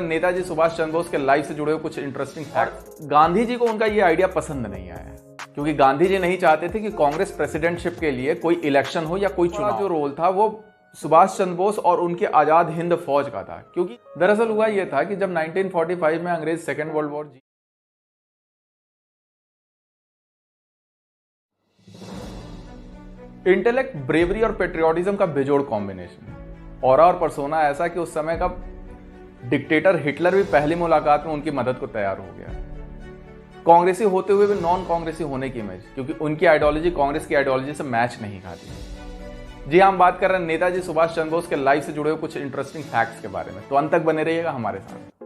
नेताजी सुभाष चंद्र बोस के लाइफ से जुड़े हुए कुछ इंटरेस्टिंग फैक्ट। गांधी जी को उनका ये आइडिया पसंद नहीं आया क्योंकि गांधी जी नहीं चाहते थे कि कांग्रेस प्रेसिडेंटशिप के लिए कोई इलेक्शन हो या कोई चुनाव। जो रोल था वो सुभाष चंद्र बोस और उनके आजाद हिंद फौज का था, क्योंकि दरअसल हुआ यह था कि जब 1945 में अंग्रेज second world war intellect, bravery और पेट्रियोटिज्म का बेजोड़ कॉम्बिनेशन, और पर्सोना ऐसा कि उस समय का डिक्टेटर हिटलर भी पहली मुलाकात में उनकी मदद को तैयार हो गया। कांग्रेसी होते हुए भी नॉन कांग्रेसी होने की इमेज, क्योंकि उनकी आइडियोलॉजी कांग्रेस की आइडियोलॉजी से मैच नहीं खाती। जी, हम बात कर रहे हैं नेताजी सुभाष चंद्र बोस के लाइफ से जुड़े हुए कुछ इंटरेस्टिंग फैक्ट्स के बारे में, तो अंत तक बने रहिएगा हमारे साथ।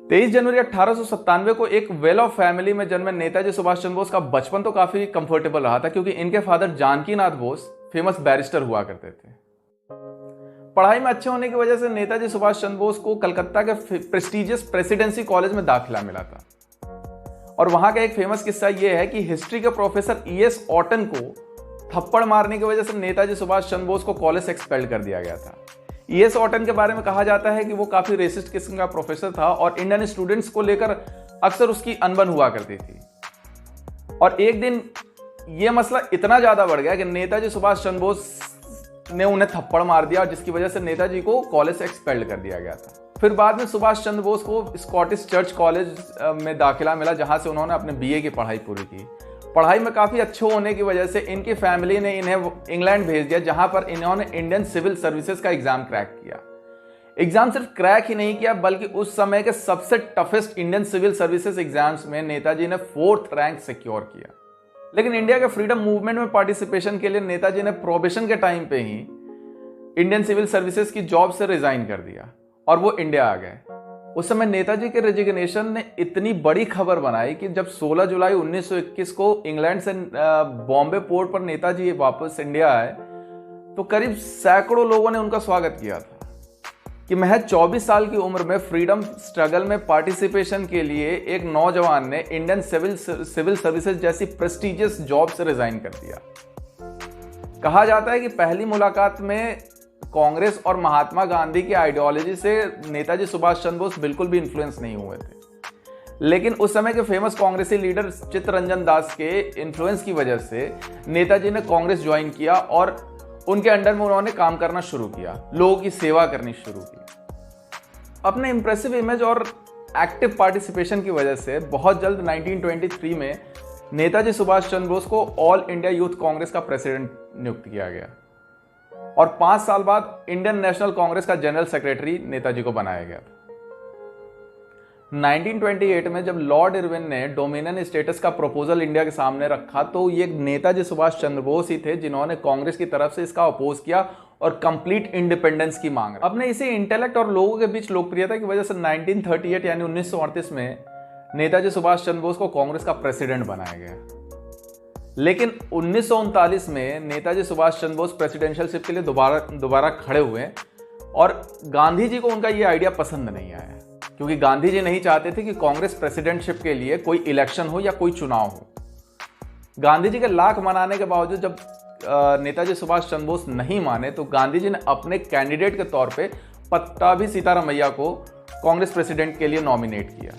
23 जनवरी 1897 को एक वेल ऑफ फैमिली में जन्मे नेताजी सुभाष चंद्र बोस का बचपन तो काफी कंफर्टेबल रहा था, क्योंकि इनके father Janaki Nath Bose famous barrister हुआ करते थे। पढ़ाई में अच्छे होने की वजह से नेताजी सुभाष चंद्र बोस को कलकत्ता के प्रेस्टिजियस प्रेसिडेंसी कॉलेज में दाखिला मिला था। और वहां का एक फेमस किस्सा यह है कि हिस्ट्री के प्रोफेसर E.S. ऑटन को थप्पड़ मारने की वजह से नेताजी सुभाष चंद्र बोस को कॉलेज से एक्सपेल्ड कर दिया गया था। E.S. ऑटन के बारे में कहा जाता है कि वो काफी रेसिस्ट किस्म का प्रोफेसर था और इंडियन स्टूडेंट्स को लेकर अक्सर उसकी अनबन हुआ करती थी। और एक दिन यह मसला इतना ज्यादा बढ़ गया कि नेताजी सुभाष चंद्र बोस ने उन्हें थप्पड़ मार दिया, जिसकी वजह से नेताजी को कॉलेज से एक्सपेल्ड कर दिया गया था। फिर बाद में सुभाष चंद्र बोस को स्कॉटिश चर्च कॉलेज में दाखिला मिला, जहां से उन्होंने अपने BA की पढ़ाई पूरी की। पढ़ाई में काफी अच्छे होने की वजह से इनकी फैमिली ने इन्हें इंग्लैंड भेज दिया, जहां पर इन्होंने इंडियन सिविल सर्विसेज का एग्जाम क्रैक किया। एग्जाम सिर्फ क्रैक ही नहीं किया, बल्कि उस समय के सबसे toughest Indian civil services exams में नेताजी ने 4th रैंक सिक्योर किया। लेकिन इंडिया के फ्रीडम मूवमेंट में पार्टिसिपेशन के लिए नेताजी ने प्रोबेशन के टाइम पे ही इंडियन सिविल सर्विसेज की जॉब से रिजाइन कर दिया और वो इंडिया आ गए। उस समय नेताजी के रेजिग्नेशन ने इतनी बड़ी खबर बनाई कि जब 16 जुलाई 1921 को इंग्लैंड से बॉम्बे पोर्ट पर नेताजी वापस इंडिया आए, तो करीब सैकड़ों लोगों ने उनका स्वागत किया था कि महज 24 साल की उम्र में फ्रीडम स्ट्रगल में पार्टिसिपेशन के लिए एक नौजवान ने इंडियन सिविल सर्विसेज जैसी प्रेस्टिजियस जॉब से रिजाइन कर दिया। कहा जाता है कि पहली मुलाकात में कांग्रेस और महात्मा गांधी की आइडियोलॉजी से नेताजी सुभाष चंद्र बोस बिल्कुल भी इन्फ्लुएंस नहीं हुए थे, लेकिन उस समय के फेमस कांग्रेसी लीडर चित्तरंजन दास के इन्फ्लुएंस की वजह से नेताजी ने कांग्रेस ज्वाइन किया और उनके अंडर में उन्होंने काम करना शुरू किया, लोगों की सेवा करनी शुरू की। अपने इंप्रेसिव इमेज और एक्टिव पार्टिसिपेशन की वजह से बहुत जल्द 1923 में नेताजी सुभाष चंद्र बोस को ऑल इंडिया यूथ कांग्रेस का प्रेसिडेंट नियुक्त किया गया और 5 साल बाद इंडियन नेशनल कांग्रेस का जनरल सेक्रेटरी नेताजी को बनाया गया था। 1928 में जब लॉर्ड इरविन ने डोमिनियन स्टेटस का प्रपोजल इंडिया के सामने रखा, तो ये नेताजी सुभाष चंद्र बोस ही थे जिन्होंने कांग्रेस की तरफ से इसका अपोज किया और कंप्लीट इंडिपेंडेंस की मांग। अपने इसी इंटेलेक्ट और लोगों के बीच लोकप्रियता की वजह से 1938 यानी 1938 में नेताजी सुभाष चंद्र बोस को कांग्रेस का प्रेसिडेंट बनाया गया। लेकिन 1939 में नेताजी सुभाष चंद्र बोस प्रेसिडेंशियलशिप के लिए दोबारा खड़े हुए और गांधी जी को उनका ये आइडिया पसंद नहीं आया, क्योंकि गांधी जी नहीं चाहते थे कि कांग्रेस प्रेसिडेंटशिप के लिए कोई इलेक्शन हो या कोई चुनाव हो। गांधी जी के लाख मनाने के बावजूद जब नेताजी सुभाष चंद्र बोस नहीं माने, तो गांधी जी ने अपने कैंडिडेट के तौर पे पट्टाभी सीतारामैया को कांग्रेस प्रेसिडेंट के लिए नॉमिनेट किया।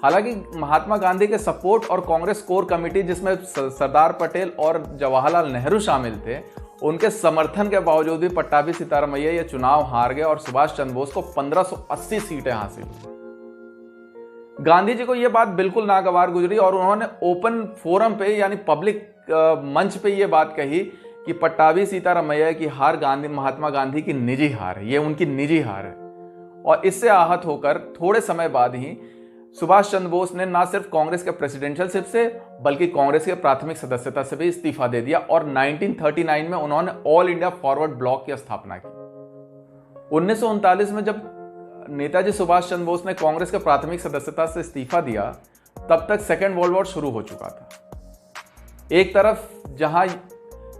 हालांकि महात्मा गांधी के सपोर्ट और कांग्रेस कोर कमेटी, जिसमें सरदार पटेल और जवाहरलाल नेहरू शामिल थे, उनके समर्थन के बावजूद भी पट्टाभी सीतारामैया ये चुनाव हार गए और सुभाष चंद्र बोस को 1580 सीटें हासिल हुई। गांधी जी को यह बात बिल्कुल नागवार गुजरी और उन्होंने ओपन फोरम पे यानी पब्लिक मंच पे ये बात कही कि पट्टाभी सीतारामैया की हार महात्मा गांधी की निजी हार है, ये उनकी निजी हार है। और इससे आहत होकर थोड़े समय बाद ही सुभाष चंद्र बोस ने न सिर्फ कांग्रेस के प्रेसिडेंशियलशिप से बल्कि कांग्रेस के प्राथमिक सदस्यता से भी इस्तीफा दे दिया और 1939 में उन्होंने ऑल इंडिया फॉरवर्ड ब्लॉक की स्थापना की। 1939 में जब नेताजी सुभाष चंद्र बोस ने कांग्रेस के प्राथमिक सदस्यता से इस्तीफा दिया, तब तक सेकेंड वर्ल्ड वॉर शुरू हो चुका था। एक तरफ जहां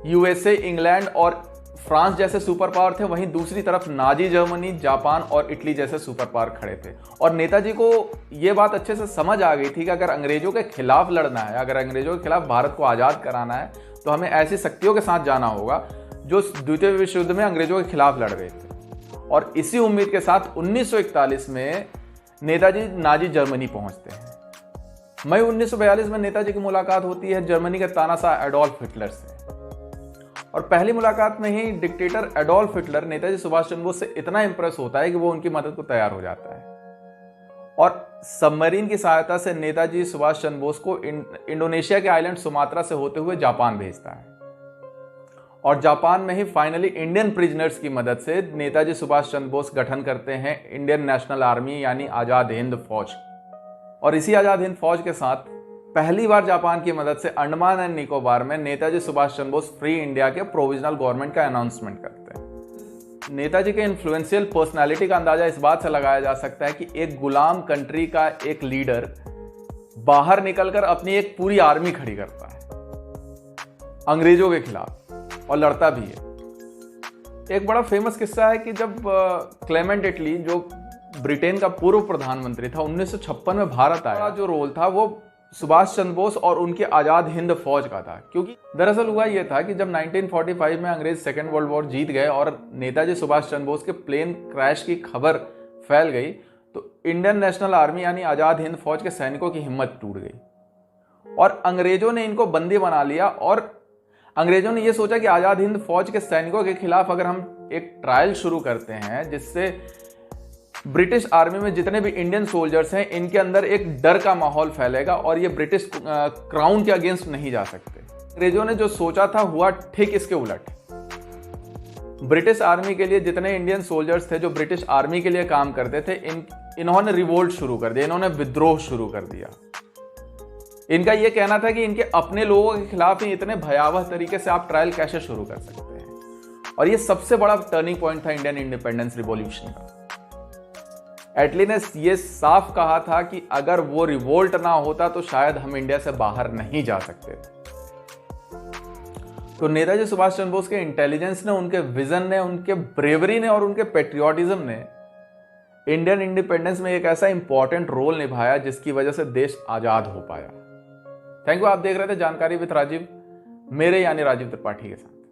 USA, इंग्लैंड और फ्रांस जैसे सुपर पावर थे, वहीं दूसरी तरफ नाजी जर्मनी, जापान और इटली जैसे सुपर पावर खड़े थे। और नेताजी को यह बात अच्छे से समझ आ गई थी कि अगर अंग्रेजों के खिलाफ लड़ना है, अगर अंग्रेजों के खिलाफ भारत को आज़ाद कराना है, तो हमें ऐसी शक्तियों के साथ जाना होगा जो द्वितीय विश्व युद्ध में अंग्रेजों के खिलाफ लड़ रहे थे। और इसी उम्मीद के साथ 1941 में नेताजी नाजी जर्मनी पहुंचते हैं। मई 1942 में नेताजी की मुलाकात होती है जर्मनी के तानाशाह एडोल्फ हिटलर से, और पहली मुलाकात में ही dictator Adolf Hitler Netaji Subhash Chandra Bose से इतना इंप्रेस होता है कि वो उनकी मदद को तैयार हो जाता है और सबमरीन की सहायता से नेताजी सुभाष चंद्र बोस को इंडोनेशिया के आइलैंड सुमात्रा से होते हुए जापान भेजता है। और जापान में ही फाइनली इंडियन प्रिजनर्स की मदद से नेताजी सुभाष चंद्र बोस गठन करते हैं इंडियन नेशनल आर्मी यानी आजाद हिंद फौज। और इसी आजाद हिंद फौज के साथ पहली बार जापान की मदद से अंडमान एंड निकोबार में नेताजी सुभाष चंद्र बोस फ्री इंडिया के प्रोविजनल गवर्नमेंट का अनाउंसमेंट करते हैं। नेताजी के इन्फ्लुएंशियल पर्सनालिटी का अंदाजा इस बात से लगाया जा सकता है कि एक गुलाम कंट्री का एक लीडर बाहर निकलकर अपनी एक पूरी आर्मी खड़ी करता है अंग्रेजों के खिलाफ, और लड़ता भी है। एक बड़ा फेमस किस्सा है कि जब क्लेमेंट एटली जो ब्रिटेन का पूर्व प्रधानमंत्री था 1956 में भारत आया, जो रोल था वो सुभाष चंद्र बोस और उनकी आजाद हिंद फौज का था। क्योंकि दरअसल हुआ यह था कि जब 1945 में अंग्रेज सेकेंड वर्ल्ड वॉर जीत गए और नेताजी सुभाष चंद्र बोस के प्लेन क्रैश की खबर फैल गई तो इंडियन नेशनल आर्मी यानी आजाद हिंद फौज के सैनिकों की हिम्मत टूट गई और अंग्रेजों ने इनको बंदी बना लिया। और अंग्रेजों ने यह सोचा कि आजाद हिंद फौज के सैनिकों के खिलाफ अगर हम एक ट्रायल शुरू करते हैं जिससे ब्रिटिश आर्मी में जितने भी इंडियन सोल्जर्स हैं इनके अंदर एक डर का माहौल फैलेगा और ये ब्रिटिश क्राउन के अगेंस्ट नहीं जा सकते। अंग्रेजों ने जो सोचा था हुआ ठीक इसके उलट। ब्रिटिश आर्मी के लिए जितने इंडियन सोल्जर्स थे जो ब्रिटिश आर्मी के लिए काम करते थे इन्होंने रिवोल्ट शुरू कर दिया, इन्होंने विद्रोह शुरू कर दिया। इनका यह कहना था कि इनके अपने लोगों के खिलाफ ही इतने भयावह तरीके से आप ट्रायल कैसे शुरू कर सकते हैं। और यह सबसे बड़ा टर्निंग पॉइंट था इंडियन इंडिपेंडेंस रिवॉल्यूशन का। एटली ने यह साफ कहा था कि अगर वो रिवोल्ट ना होता तो शायद हम इंडिया से बाहर नहीं जा सकते थे। तो नेताजी सुभाष चंद्र बोस के इंटेलिजेंस ने, उनके विजन ने, उनके ब्रेवरी ने और उनके पेट्रियोटिज्म ने इंडियन इंडिपेंडेंस में एक ऐसा इंपॉर्टेंट रोल निभाया जिसकी वजह से देश आजाद हो पाया। Thank you. आप देख रहे थे जानकारी विद राजीव, मेरे यानी राजीव त्रिपाठी के साथ।